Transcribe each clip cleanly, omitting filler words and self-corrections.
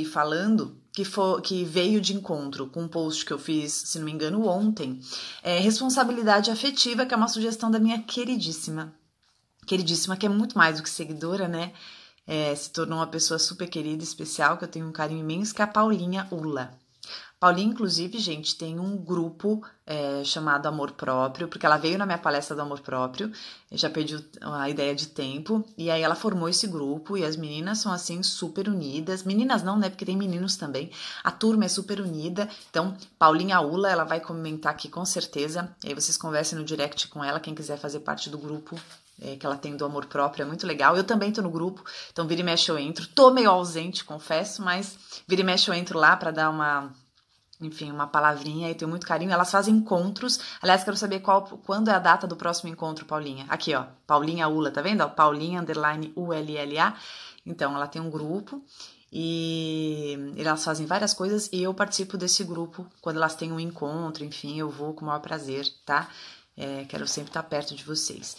falando que veio de encontro com um post que eu fiz, se não me engano, ontem, responsabilidade afetiva, que é uma sugestão da minha queridíssima, que é muito mais do que seguidora, né? Se tornou uma pessoa super querida, especial, que eu tenho um carinho imenso, que é a Paulinha Ula. Paulinha, inclusive, gente, tem um grupo chamado Amor Próprio, porque ela veio na minha palestra do Amor Próprio, eu já perdi a ideia de tempo, e aí ela formou esse grupo, e as meninas são, assim, super unidas. Meninas não, né, porque tem meninos também. A turma é super unida, então, Paulinha Ula, ela vai comentar aqui com certeza, e aí vocês conversem no direct com ela, quem quiser fazer parte do grupo, que ela tem do Amor Próprio, é muito legal. Eu também tô no grupo, então vira e mexe eu entro. Tô meio ausente, confesso, mas vira e mexe eu entro lá pra dar uma palavrinha, e tenho muito carinho. Elas fazem encontros. Aliás, quero saber quando é a data do próximo encontro, Paulinha. Aqui, ó, Paulinha Ula, tá vendo? Ó, Paulinha, _ULLA. Então, ela tem um grupo e elas fazem várias coisas e eu participo desse grupo. Quando elas têm um encontro, enfim, eu vou com o maior prazer, tá? Quero sempre estar perto de vocês.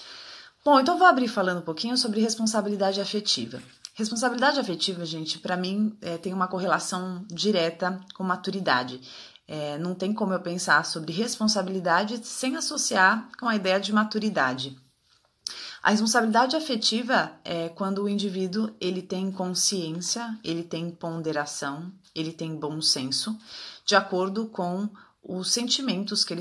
Bom, então vou abrir falando um pouquinho sobre responsabilidade afetiva. Responsabilidade afetiva, gente, para mim tem uma correlação direta com maturidade. Não tem como eu pensar sobre responsabilidade sem associar com a ideia de maturidade. A responsabilidade afetiva é quando o indivíduo ele tem consciência, ele tem ponderação, ele tem bom senso, de acordo com os sentimentos que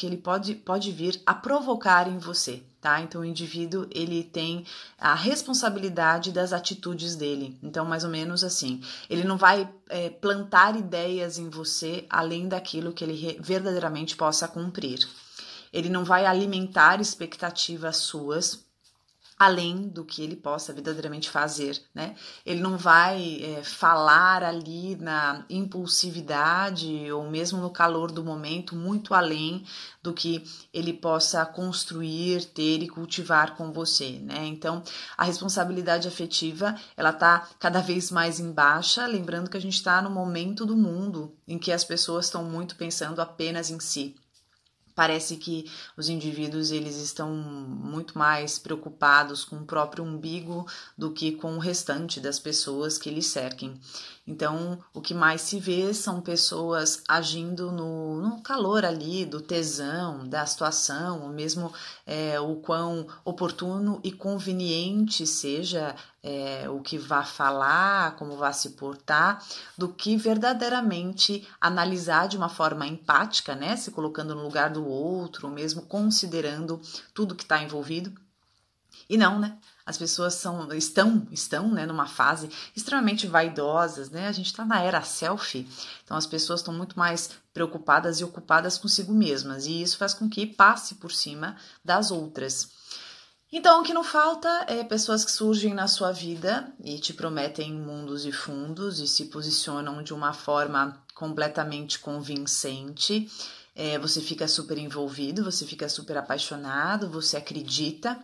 ele pode vir a provocar em você, tá? Então, o indivíduo, ele tem a responsabilidade das atitudes dele. Então, mais ou menos assim, ele não vai plantar ideias em você além daquilo que ele verdadeiramente possa cumprir. Ele não vai alimentar expectativas suas além do que ele possa verdadeiramente fazer, né? Ele não vai falar ali na impulsividade ou mesmo no calor do momento muito além do que ele possa construir, ter e cultivar com você, né? Então, a responsabilidade afetiva, ela tá cada vez mais em baixa, lembrando que a gente está no momento do mundo em que as pessoas estão muito pensando apenas em si. Parece que os indivíduos eles estão muito mais preocupados com o próprio umbigo do que com o restante das pessoas que lhes cerquem. Então, o que mais se vê são pessoas agindo no calor ali do tesão, da situação, ou mesmo o quão oportuno e conveniente seja o que vá falar, como vá se portar, do que verdadeiramente analisar de uma forma empática, né, se colocando no lugar do outro, ou mesmo considerando tudo que está envolvido. E não, né? As pessoas estão né, numa fase extremamente vaidosas, né? A gente está na era selfie, então as pessoas estão muito mais preocupadas e ocupadas consigo mesmas, e isso faz com que passe por cima das outras. Então, o que não falta é pessoas que surgem na sua vida e te prometem mundos e fundos e se posicionam de uma forma completamente convincente. Você fica super envolvido, você fica super apaixonado, você acredita,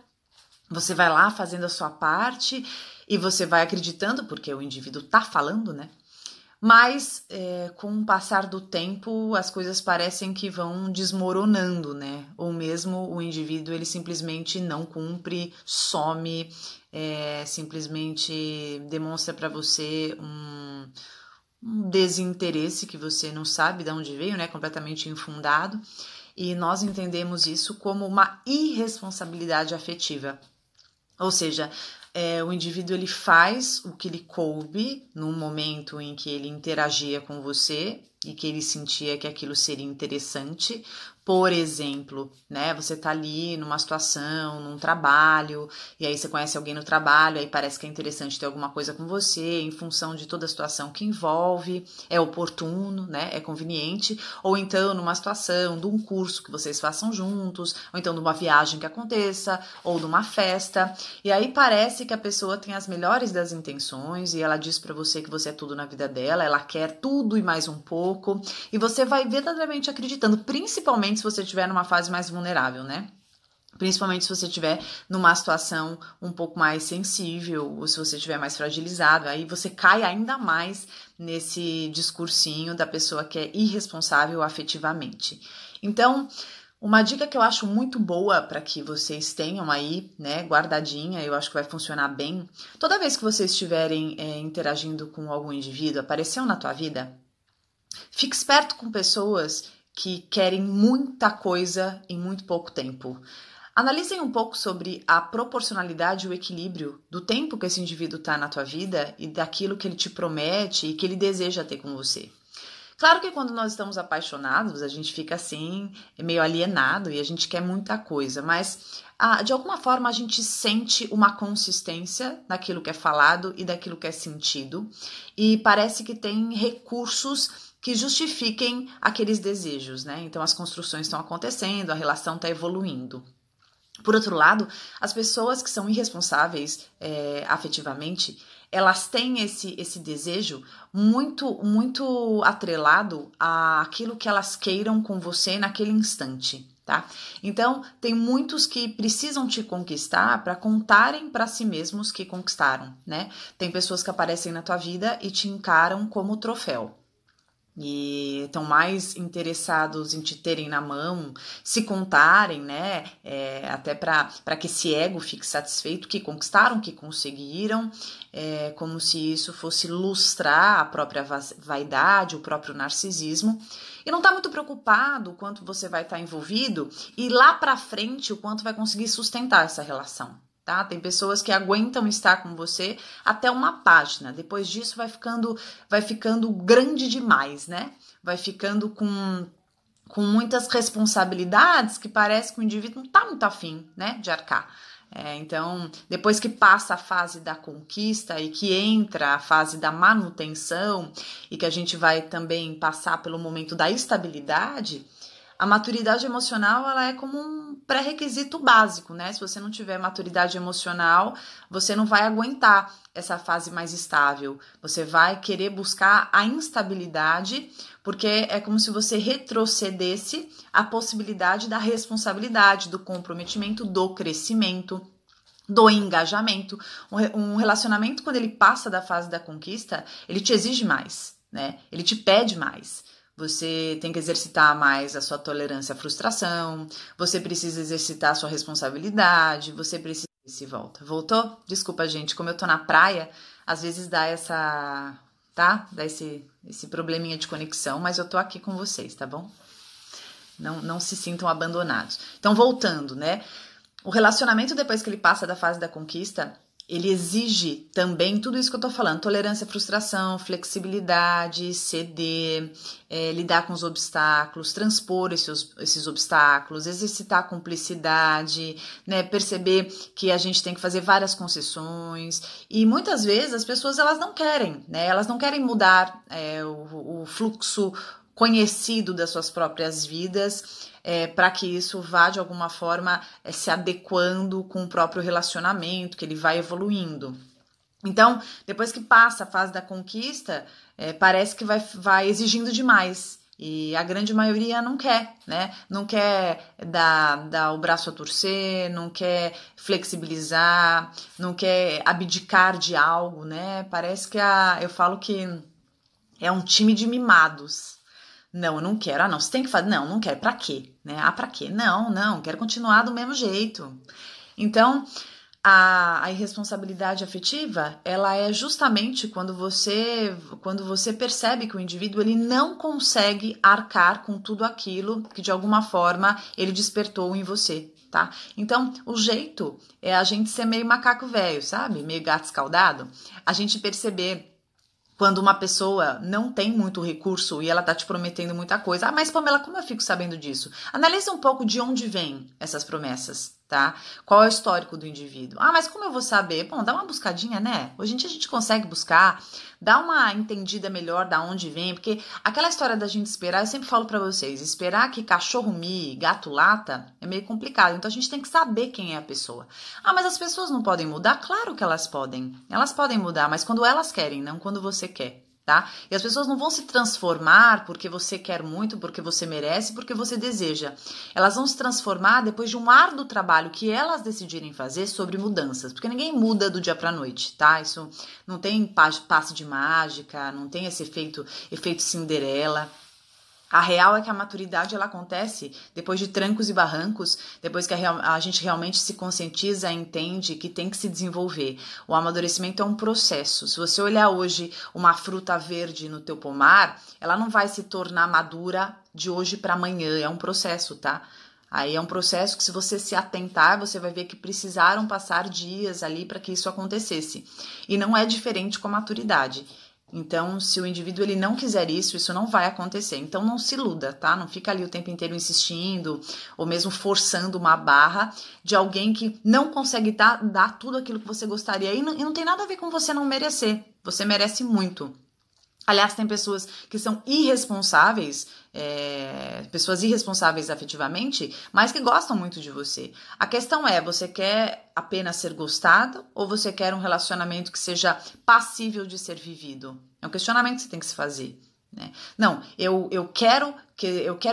você vai lá fazendo a sua parte e você vai acreditando, porque o indivíduo tá falando, né? Mas com o passar do tempo as coisas parecem que vão desmoronando, né? Ou mesmo o indivíduo ele simplesmente não cumpre, some, simplesmente demonstra para você um desinteresse que você não sabe de onde veio, né? Completamente infundado. E nós entendemos isso como uma irresponsabilidade afetiva. Ou seja, o indivíduo ele faz o que lhe coube no momento em que ele interagia com você e que ele sentia que aquilo seria interessante. Por exemplo, né, você tá ali numa situação, num trabalho, e aí você conhece alguém no trabalho, aí parece que é interessante ter alguma coisa com você, em função de toda a situação que envolve, é oportuno, né, é conveniente, ou então numa situação de um curso que vocês façam juntos, ou então de uma viagem que aconteça, ou de uma festa, e aí parece que a pessoa tem as melhores das intenções, e ela diz pra você que você é tudo na vida dela, ela quer tudo e mais um pouco, e você vai verdadeiramente acreditando, principalmente se você estiver numa fase mais vulnerável, né? Principalmente se você estiver numa situação um pouco mais sensível, ou se você estiver mais fragilizado, aí você cai ainda mais nesse discursinho da pessoa que é irresponsável afetivamente. Então, Uma dica que eu acho muito boa para que vocês tenham aí, né, guardadinha, eu acho que vai funcionar bem. Toda vez que vocês estiverem interagindo com algum indivíduo, apareceu na tua vida, fique esperto com pessoas que querem muita coisa em muito pouco tempo. Analisem um pouco sobre a proporcionalidade e o equilíbrio do tempo que esse indivíduo está na tua vida e daquilo que ele te promete e que ele deseja ter com você. Claro que quando nós estamos apaixonados, a gente fica assim, meio alienado e a gente quer muita coisa, mas de alguma forma a gente sente uma consistência naquilo que é falado e daquilo que é sentido, e parece que tem recursos que justifiquem aqueles desejos, né? Então as construções estão acontecendo, a relação está evoluindo. Por outro lado, as pessoas que são irresponsáveis afetivamente, elas têm esse desejo muito atrelado àquilo que elas queiram com você naquele instante, tá? Então, tem muitos que precisam te conquistar para contarem para si mesmos que conquistaram, né? Tem pessoas que aparecem na tua vida e te encaram como troféu. E estão mais interessados em te terem na mão, se contarem, né? Até para que esse ego fique satisfeito, que conquistaram, que conseguiram, como se isso fosse lustrar a própria vaidade, o próprio narcisismo. E não está muito preocupado o quanto você vai estar envolvido e lá para frente o quanto vai conseguir sustentar essa relação. Tá? Tem pessoas que aguentam estar com você até uma página. Depois disso vai ficando grande demais, né? Vai ficando com muitas responsabilidades que parece que o indivíduo não tá muito afim, né, de arcar. Então, depois que passa a fase da conquista e que entra a fase da manutenção e que a gente vai também passar pelo momento da estabilidade, a maturidade emocional, ela é como um pré-requisito básico, né? Se você não tiver maturidade emocional, você não vai aguentar essa fase mais estável. Você vai querer buscar a instabilidade, porque é como se você retrocedesse a possibilidade da responsabilidade, do comprometimento, do crescimento, do engajamento. Um relacionamento, quando ele passa da fase da conquista, ele te exige mais, né? Ele te pede mais. Você tem que exercitar mais a sua tolerância à frustração, você precisa exercitar a sua responsabilidade, você precisa... Se volta. Voltou? Desculpa, gente, como eu tô na praia, às vezes dá dá esse probleminha de conexão, mas eu tô aqui com vocês, tá bom? Não se sintam abandonados. Então, voltando, né? O relacionamento, depois que ele passa da fase da conquista, ele exige também tudo isso que eu tô falando: tolerância à frustração, flexibilidade, ceder, lidar com os obstáculos, transpor esses obstáculos, exercitar a cumplicidade, né, perceber que a gente tem que fazer várias concessões. E muitas vezes as pessoas, elas não querem, né, elas não querem mudar o fluxo conhecido das suas próprias vidas, para que isso vá de alguma forma se adequando com o próprio relacionamento, que ele vai evoluindo. Então, depois que passa a fase da conquista, parece que vai exigindo demais. E a grande maioria não quer, né? Não quer dar o braço a torcer, não quer flexibilizar, não quer abdicar de algo, né? Parece que eu falo que é um time de mimados. Não, eu não quero. Ah, não, você tem que fazer. Não quero. Pra quê? Né? Ah, pra quê? Não, quero continuar do mesmo jeito. Então, a irresponsabilidade afetiva, ela é justamente quando você percebe que o indivíduo ele não consegue arcar com tudo aquilo que de alguma forma ele despertou em você, tá? Então, o jeito é a gente ser meio macaco velho, sabe? Meio gato escaldado. A gente perceber quando uma pessoa não tem muito recurso e ela tá te prometendo muita coisa. Ah, mas Pamela, como eu fico sabendo disso? Analise um pouco de onde vêm essas promessas, tá? Qual é o histórico do indivíduo? Ah, mas como eu vou saber? Bom, dá uma buscadinha, né? Hoje em dia a gente consegue buscar, dá uma entendida melhor da onde vem, porque aquela história da gente esperar, eu sempre falo pra vocês, esperar que cachorro mie, gato lata, é meio complicado. Então a gente tem que saber quem é a pessoa. Ah, mas as pessoas não podem mudar? Claro que elas podem. Elas podem mudar, mas quando elas querem, não quando você quer. Tá? E as pessoas não vão se transformar porque você quer muito, porque você merece, porque você deseja. Elas vão se transformar depois de um árduo trabalho que elas decidirem fazer sobre mudanças, porque ninguém muda do dia para a noite, tá? Isso não tem passe de mágica, não tem esse efeito Cinderela. A real é que a maturidade ela acontece depois de trancos e barrancos, depois que a gente realmente se conscientiza e entende que tem que se desenvolver. O amadurecimento é um processo. Se você olhar hoje uma fruta verde no teu pomar, ela não vai se tornar madura de hoje para amanhã, é um processo, tá? Aí é um processo que, se você se atentar, você vai ver que precisaram passar dias ali para que isso acontecesse. E não é diferente com a maturidade. Então, se o indivíduo ele não quiser isso não vai acontecer. Então, não se iluda, tá? Não fica ali o tempo inteiro insistindo ou mesmo forçando uma barra de alguém que não consegue dar tudo aquilo que você gostaria. E não tem nada a ver com você não merecer. Você merece muito. Aliás, tem pessoas que são irresponsáveis, pessoas irresponsáveis afetivamente, mas que gostam muito de você. A questão é, você quer apenas ser gostado ou você quer um relacionamento que seja passível de ser vivido? É um questionamento que você tem que se fazer. Né? Não, eu quero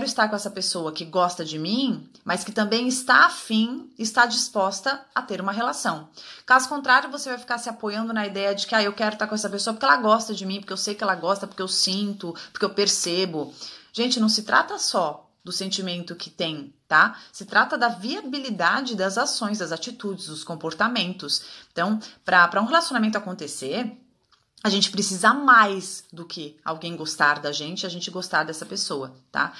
estar com essa pessoa que gosta de mim, mas que também está afim, está disposta a ter uma relação. Caso contrário, você vai ficar se apoiando na ideia de que eu quero estar com essa pessoa porque ela gosta de mim, porque eu sei que ela gosta, porque eu sinto, porque eu percebo. Gente, não se trata só do sentimento que tem, tá? Se trata da viabilidade das ações, das atitudes, dos comportamentos. Então, para um relacionamento acontecer, a gente precisa mais do que alguém gostar da gente, a gente gostar dessa pessoa, tá?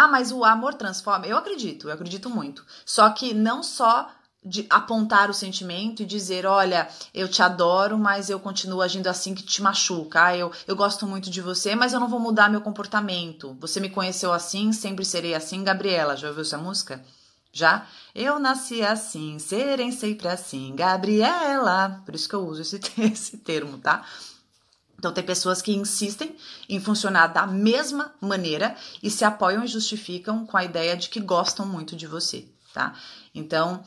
Mas o amor transforma. Eu acredito muito. Só que não só de apontar o sentimento e dizer, olha, eu te adoro, mas eu continuo agindo assim que te machuca. Eu gosto muito de você, mas eu não vou mudar meu comportamento. Você me conheceu assim, sempre serei assim. Gabriela, já ouviu essa música? Já? Eu nasci assim, serei sempre assim. Gabriela. Por isso que eu uso esse termo, tá? Então, tem pessoas que insistem em funcionar da mesma maneira e se apoiam e justificam com a ideia de que gostam muito de você, tá? Então,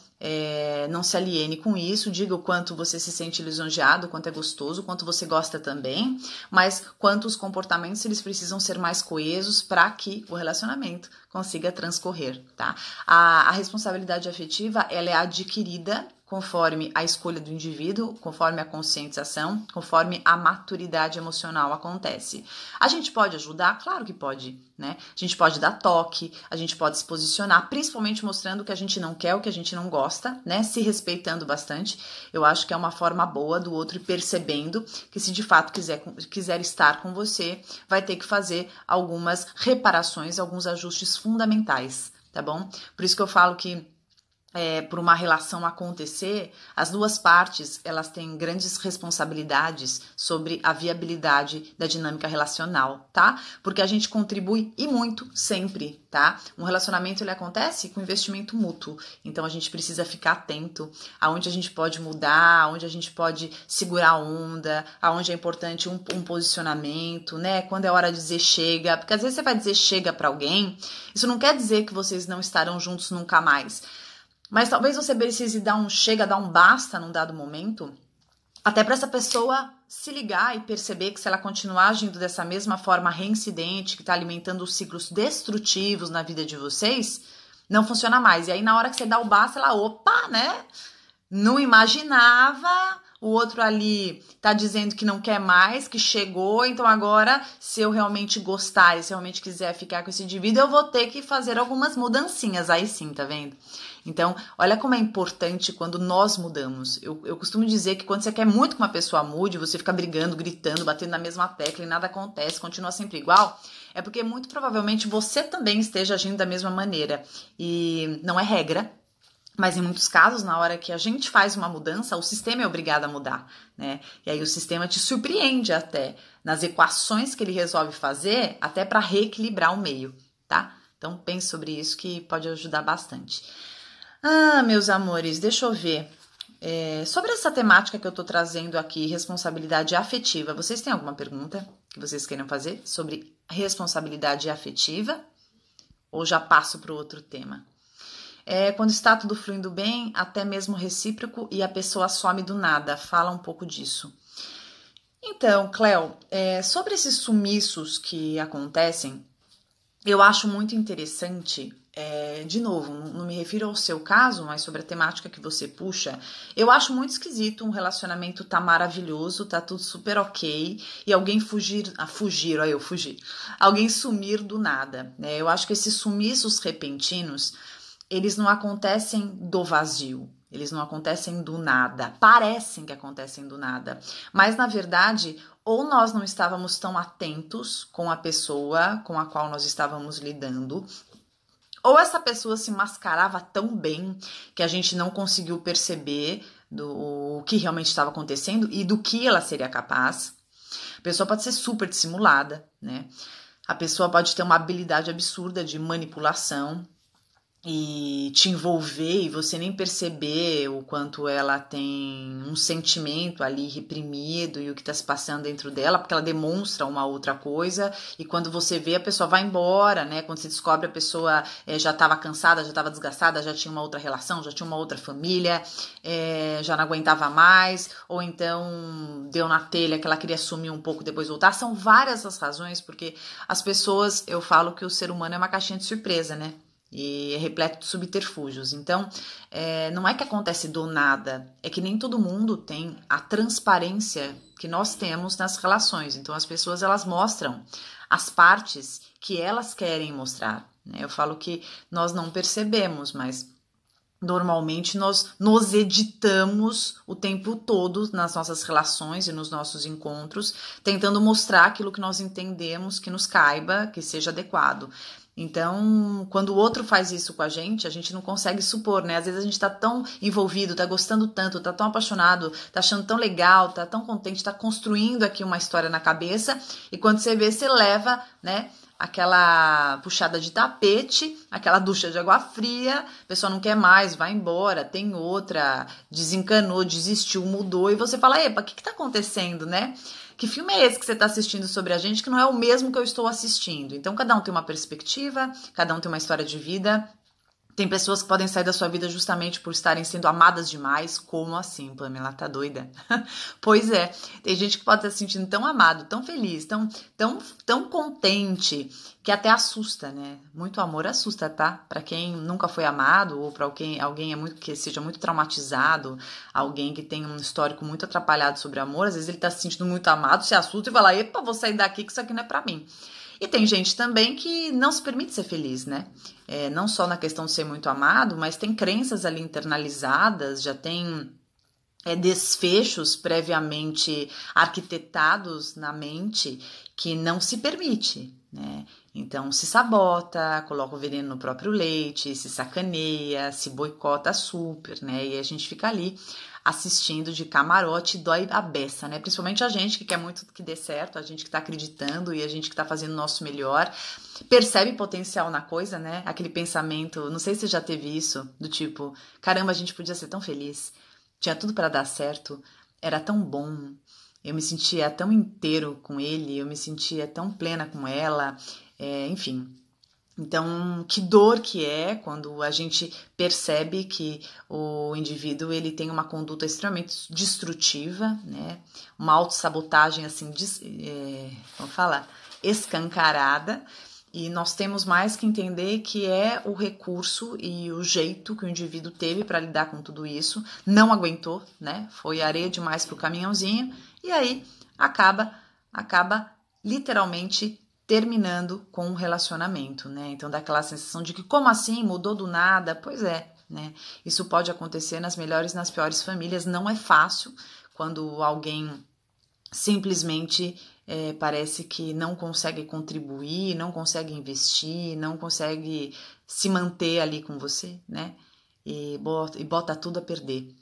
não se aliene com isso, diga o quanto você se sente lisonjeado, o quanto é gostoso, o quanto você gosta também, mas quanto os comportamentos eles precisam ser mais coesos para que o relacionamento consiga transcorrer, tá? A responsabilidade afetiva, ela é adquirida conforme a escolha do indivíduo, conforme a conscientização, conforme a maturidade emocional acontece. A gente pode ajudar? Claro que pode, né? A gente pode dar toque, a gente pode se posicionar, principalmente mostrando o que a gente não quer, o que a gente não gosta, né? Se respeitando bastante. Eu acho que é uma forma boa do outro ir percebendo que, se de fato quiser estar com você, vai ter que fazer algumas reparações, alguns ajustes fundamentais, tá bom? Por isso que eu falo que por uma relação acontecer, as duas partes elas têm grandes responsabilidades sobre a viabilidade da dinâmica relacional, tá? Porque a gente contribui e muito sempre, tá? Um relacionamento ele acontece com investimento mútuo, então a gente precisa ficar atento aonde a gente pode mudar, aonde a gente pode segurar a onda, aonde é importante um posicionamento, né? Quando é hora de dizer chega, porque às vezes você vai dizer chega para alguém, isso não quer dizer que vocês não estarão juntos nunca mais. Mas talvez você precise dar um chega, dar um basta num dado momento, até para essa pessoa se ligar e perceber que, se ela continuar agindo dessa mesma forma reincidente, que está alimentando os ciclos destrutivos na vida de vocês, não funciona mais. E aí, na hora que você dá o basta, ela, opa, né? Não imaginava, o outro ali tá dizendo que não quer mais, que chegou, então agora, se eu realmente gostar e se eu realmente quiser ficar com esse indivíduo, eu vou ter que fazer algumas mudancinhas, aí sim, tá vendo? Então, olha como é importante quando nós mudamos. Eu costumo dizer que quando você quer muito que uma pessoa mude, você fica brigando, gritando, batendo na mesma tecla e nada acontece, continua sempre igual, é porque muito provavelmente você também esteja agindo da mesma maneira. E não é regra, mas em muitos casos, na hora que a gente faz uma mudança, o sistema é obrigado a mudar, né? E aí o sistema te surpreende até nas equações que ele resolve fazer, até para reequilibrar o meio, tá? Então pense sobre isso que pode ajudar bastante. Meus amores, deixa eu ver. Sobre essa temática que eu tô trazendo aqui, responsabilidade afetiva, vocês têm alguma pergunta que vocês queiram fazer sobre responsabilidade afetiva? Ou já passo para o outro tema? Quando está tudo fluindo bem, até mesmo recíproco, e a pessoa some do nada. Fala um pouco disso. Então, Cleo, sobre esses sumiços que acontecem, eu acho muito interessante de novo, não me refiro ao seu caso, mas sobre a temática que você puxa, eu acho muito esquisito um relacionamento tá maravilhoso, tá tudo super ok, e alguém alguém sumir do nada, né? Eu acho que esses sumiços repentinos, eles não acontecem do vazio, eles não acontecem do nada, parecem que acontecem do nada, mas na verdade, ou nós não estávamos tão atentos com a pessoa com a qual nós estávamos lidando, ou essa pessoa se mascarava tão bem que a gente não conseguiu perceber o que realmente estava acontecendo e do que ela seria capaz. A pessoa pode ser super dissimulada, né? A pessoa pode ter uma habilidade absurda de manipulação e te envolver e você nem perceber o quanto ela tem um sentimento ali reprimido e o que está se passando dentro dela, porque ela demonstra uma outra coisa e quando você vê a pessoa vai embora, né? Quando você descobre a pessoa já estava cansada, já estava desgastada, já tinha uma outra relação, já tinha uma outra família, já não aguentava mais, ou então deu na telha que ela queria sumir um pouco depois voltar. São várias as razões, porque as pessoas, eu falo que o ser humano é uma caixinha de surpresa, né? E é repleto de subterfúgios. Então, não é que acontece do nada, é que nem todo mundo tem a transparência que nós temos nas relações. Então, as pessoas, elas mostram as partes que elas querem mostrar, né? Eu falo que nós não percebemos, mas normalmente nós nos editamos o tempo todo nas nossas relações e nos nossos encontros, tentando mostrar aquilo que nós entendemos que nos caiba, que seja adequado. Então, quando o outro faz isso com a gente não consegue supor, né? Às vezes a gente tá tão envolvido, tá gostando tanto, tá tão apaixonado, tá achando tão legal, tá tão contente, tá construindo aqui uma história na cabeça, e quando você vê, você leva, né? Aquela puxada de tapete, aquela ducha de água fria, a pessoa não quer mais, vai embora, tem outra, desencanou, desistiu, mudou, e você fala, epa, o que tá acontecendo, né? Que filme é esse que você está assistindo sobre a gente que não é o mesmo que eu estou assistindo? Então, cada um tem uma perspectiva, cada um tem uma história de vida. Tem pessoas que podem sair da sua vida justamente por estarem sendo amadas demais. Como assim, Pamela? Tá doida? Pois é, tem gente que pode estar se sentindo tão amado, tão feliz, tão contente, que até assusta, né? Muito amor assusta, tá? Pra quem nunca foi amado, ou pra alguém que seja muito traumatizado, alguém que tem um histórico muito atrapalhado sobre amor, às vezes ele tá se sentindo muito amado, se assusta e fala, epa, vou sair daqui que isso aqui não é pra mim. E tem gente também que não se permite ser feliz, né? Não só na questão de ser muito amado, mas tem crenças ali internalizadas, já tem desfechos previamente arquitetados na mente que não se permite, né? Então se sabota, coloca o veneno no próprio leite, se sacaneia, se boicota super, né? E a gente fica ali assistindo de camarote, dói a beça, né? Principalmente a gente que quer muito que dê certo, a gente que tá acreditando e a gente que tá fazendo o nosso melhor, percebe potencial na coisa, né? Aquele pensamento, não sei se você já teve isso, do tipo, caramba, a gente podia ser tão feliz, tinha tudo para dar certo, era tão bom, eu me sentia tão inteiro com ele, eu me sentia tão plena com ela, enfim. Então, que dor que é quando a gente percebe que o indivíduo ele tem uma conduta extremamente destrutiva, né? Uma autossabotagem assim, vamos falar, escancarada. E nós temos mais que entender que é o recurso e o jeito que o indivíduo teve para lidar com tudo isso, não aguentou, né? Foi areia demais pro caminhãozinho e aí acaba literalmente terminando com um relacionamento, né? Então dá aquela sensação de que como assim mudou do nada? Pois é, né? Isso pode acontecer nas melhores e nas piores famílias. Não é fácil quando alguém simplesmente parece que não consegue contribuir, não consegue investir, não consegue se manter ali com você, né? E bota tudo a perder.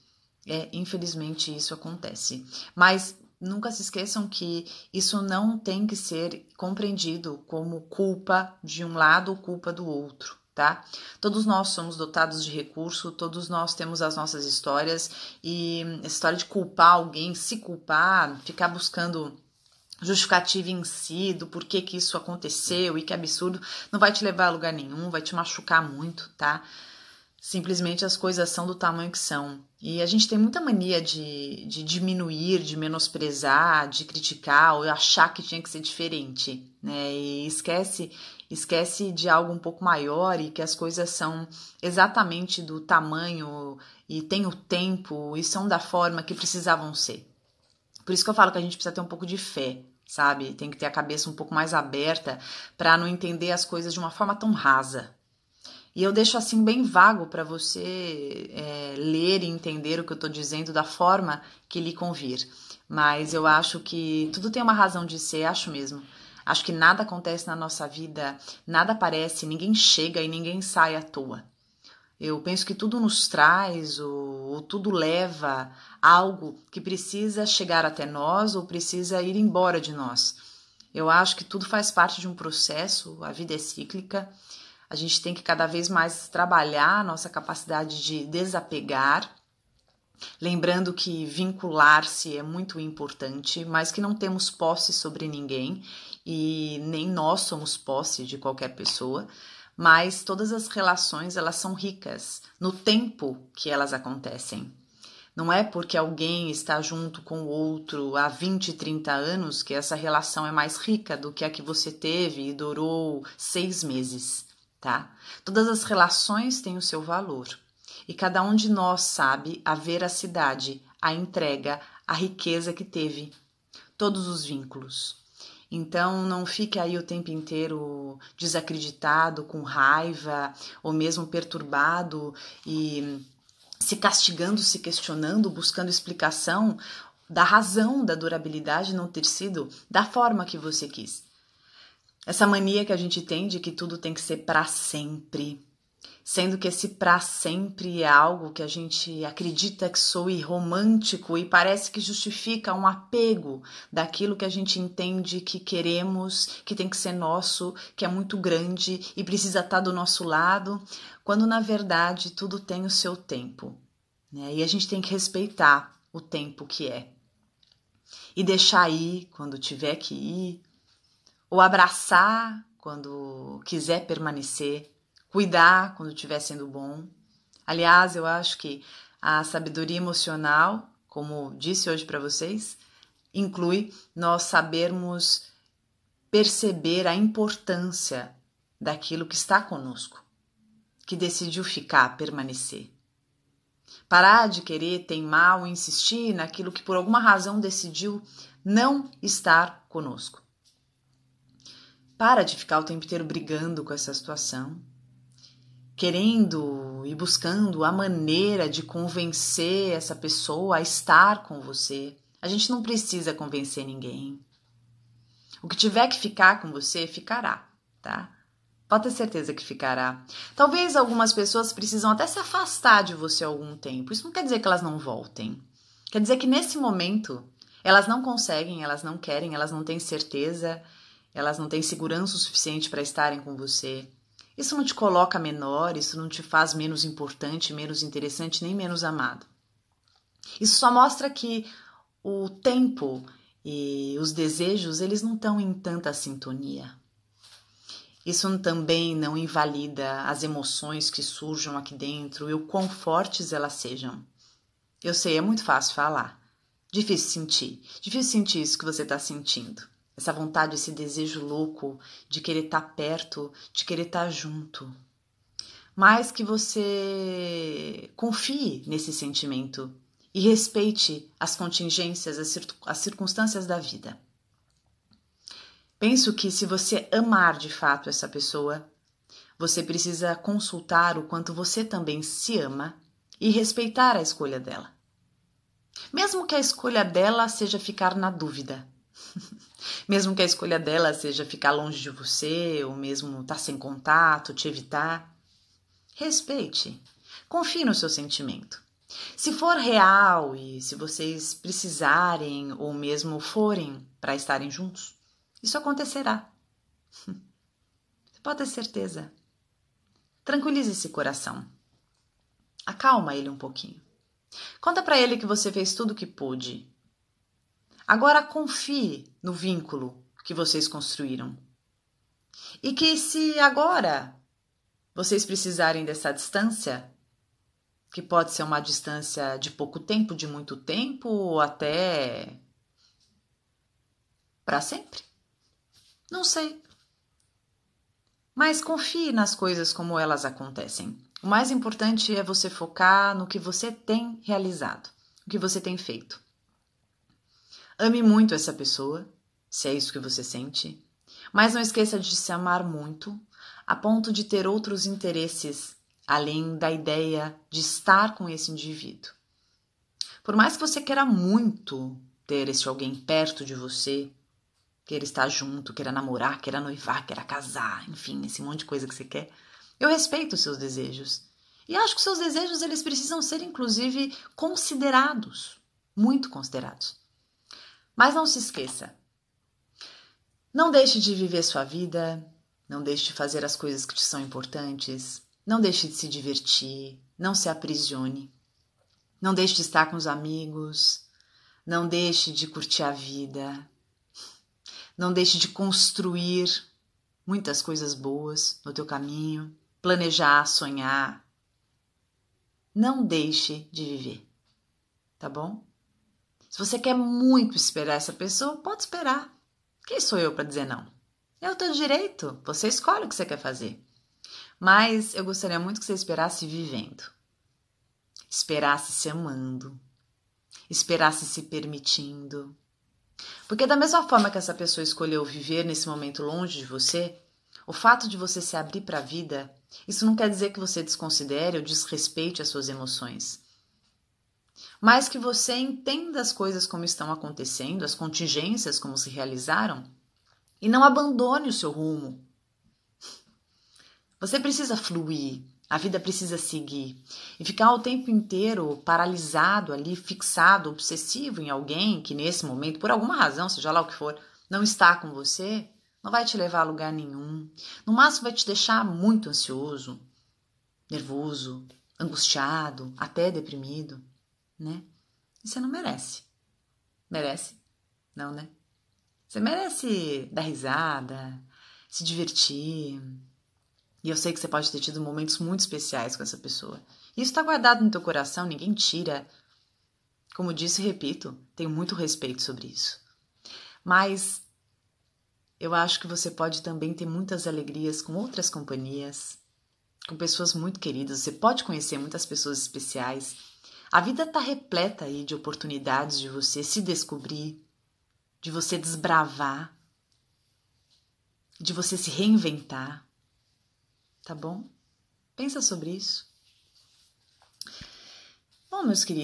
Infelizmente isso acontece. Mas nunca se esqueçam que isso não tem que ser compreendido como culpa de um lado ou culpa do outro, tá? Todos nós somos dotados de recurso, todos nós temos as nossas histórias e a história de culpar alguém, se culpar, ficar buscando justificativa em si do porquê que isso aconteceu e que absurdo, não vai te levar a lugar nenhum, vai te machucar muito, tá? Simplesmente as coisas são do tamanho que são. E a gente tem muita mania de diminuir, de menosprezar, de criticar ou achar que tinha que ser diferente, né? E esquece de algo um pouco maior e que as coisas são exatamente do tamanho e tem o tempo e são da forma que precisavam ser. Por isso que eu falo que a gente precisa ter um pouco de fé, sabe? Tem que ter a cabeça um pouco mais aberta para não entender as coisas de uma forma tão rasa. E eu deixo assim bem vago para você ler e entender o que eu estou dizendo da forma que lhe convir. Mas eu acho que tudo tem uma razão de ser, acho mesmo. Acho que nada acontece na nossa vida, nada aparece, ninguém chega e ninguém sai à toa. Eu penso que tudo nos traz ou tudo leva algo que precisa chegar até nós ou precisa ir embora de nós. Eu acho que tudo faz parte de um processo, a vida é cíclica. A gente tem que cada vez mais trabalhar a nossa capacidade de desapegar, lembrando que vincular-se é muito importante, mas que não temos posse sobre ninguém e nem nós somos posse de qualquer pessoa, mas todas as relações elas são ricas no tempo que elas acontecem. Não é porque alguém está junto com o outro há 20, 30 anos que essa relação é mais rica do que a que você teve e durou 6 meses, tá? Todas as relações têm o seu valor e cada um de nós sabe a veracidade, a entrega, a riqueza que teve, todos os vínculos. Então não fique aí o tempo inteiro desacreditado, com raiva ou mesmo perturbado e se castigando, se questionando, buscando explicação da razão da durabilidade não ter sido da forma que você quis. Essa mania que a gente tem de que tudo tem que ser para sempre, sendo que esse para sempre é algo que a gente acredita que soe romântico e parece que justifica um apego daquilo que a gente entende que queremos, que tem que ser nosso, que é muito grande e precisa estar do nosso lado, quando na verdade tudo tem o seu tempo, né? E a gente tem que respeitar o tempo que é e deixar ir quando tiver que ir, ou abraçar quando quiser permanecer, cuidar quando estiver sendo bom. Aliás, eu acho que a sabedoria emocional, como disse hoje para vocês, inclui nós sabermos perceber a importância daquilo que está conosco, que decidiu ficar, permanecer. Parar de querer teimar ou insistir naquilo que por alguma razão decidiu não estar conosco. Para de ficar o tempo inteiro brigando com essa situação, querendo e buscando a maneira de convencer essa pessoa a estar com você. A gente não precisa convencer ninguém. O que tiver que ficar com você, ficará, tá? Pode ter certeza que ficará. Talvez algumas pessoas precisam até se afastar de você algum tempo. Isso não quer dizer que elas não voltem. Quer dizer que nesse momento elas não conseguem, elas não querem, elas não têm certeza, elas não têm segurança o suficiente para estarem com você. Isso não te coloca menor, isso não te faz menos importante, menos interessante, nem menos amado. Isso só mostra que o tempo e os desejos, eles não estão em tanta sintonia. Isso também não invalida as emoções que surjam aqui dentro e o quão fortes elas sejam. Eu sei, é muito fácil falar. Difícil sentir isso que você está sentindo. Essa vontade, esse desejo louco de querer estar perto, de querer estar junto. Mas que você confie nesse sentimento e respeite as contingências, as circunstâncias da vida. Penso que se você amar de fato essa pessoa, você precisa consultar o quanto você também se ama e respeitar a escolha dela. Mesmo que a escolha dela seja ficar na dúvida, mesmo que a escolha dela seja ficar longe de você, ou mesmo estar sem contato, te evitar, respeite, confie no seu sentimento. Se for real e se vocês precisarem ou mesmo forem para estarem juntos, isso acontecerá. Você pode ter certeza. Tranquilize esse coração. Acalma ele um pouquinho. Conta para ele que você fez tudo o que pôde. Agora confie no vínculo que vocês construíram. E que se agora vocês precisarem dessa distância, que pode ser uma distância de pouco tempo, de muito tempo, ou até para sempre. Não sei. Mas confie nas coisas como elas acontecem. O mais importante é você focar no que você tem realizado, o que você tem feito. Ame muito essa pessoa, se é isso que você sente, mas não esqueça de se amar muito, a ponto de ter outros interesses, além da ideia de estar com esse indivíduo. Por mais que você queira muito ter esse alguém perto de você, queira estar junto, queira namorar, queira noivar, queira casar, enfim, esse monte de coisa que você quer, eu respeito os seus desejos. E acho que os seus desejos eles precisam ser, inclusive, considerados, muito considerados. Mas não se esqueça, não deixe de viver sua vida, não deixe de fazer as coisas que te são importantes, não deixe de se divertir, não se aprisione, não deixe de estar com os amigos, não deixe de curtir a vida, não deixe de construir muitas coisas boas no teu caminho, planejar, sonhar. Não deixe de viver, tá bom? Se você quer muito esperar essa pessoa, pode esperar. Quem sou eu para dizer não? É o teu direito, você escolhe o que você quer fazer. Mas eu gostaria muito que você esperasse vivendo. Esperasse se amando. Esperasse se permitindo. Porque da mesma forma que essa pessoa escolheu viver nesse momento longe de você, o fato de você se abrir para a vida, isso não quer dizer que você desconsidere ou desrespeite as suas emoções. Mas que você entenda as coisas como estão acontecendo, as contingências como se realizaram, e não abandone o seu rumo. Você precisa fluir, a vida precisa seguir. E ficar o tempo inteiro paralisado ali, fixado, obsessivo em alguém que nesse momento, por alguma razão, seja lá o que for, não está com você, não vai te levar a lugar nenhum. No máximo vai te deixar muito ansioso, nervoso, angustiado, até deprimido, né? E você não merece. Merece? Não, né? Você merece dar risada, se divertir. E eu sei que você pode ter tido momentos muito especiais com essa pessoa. Isso está guardado no teu coração, ninguém tira. Como disse e repito, tenho muito respeito sobre isso. Mas eu acho que você pode também ter muitas alegrias com outras companhias, com pessoas muito queridas. Você pode conhecer muitas pessoas especiais. A vida está repleta aí de oportunidades de você se descobrir, de você desbravar, de você se reinventar. Tá bom? Pensa sobre isso. Bom, meus queridos.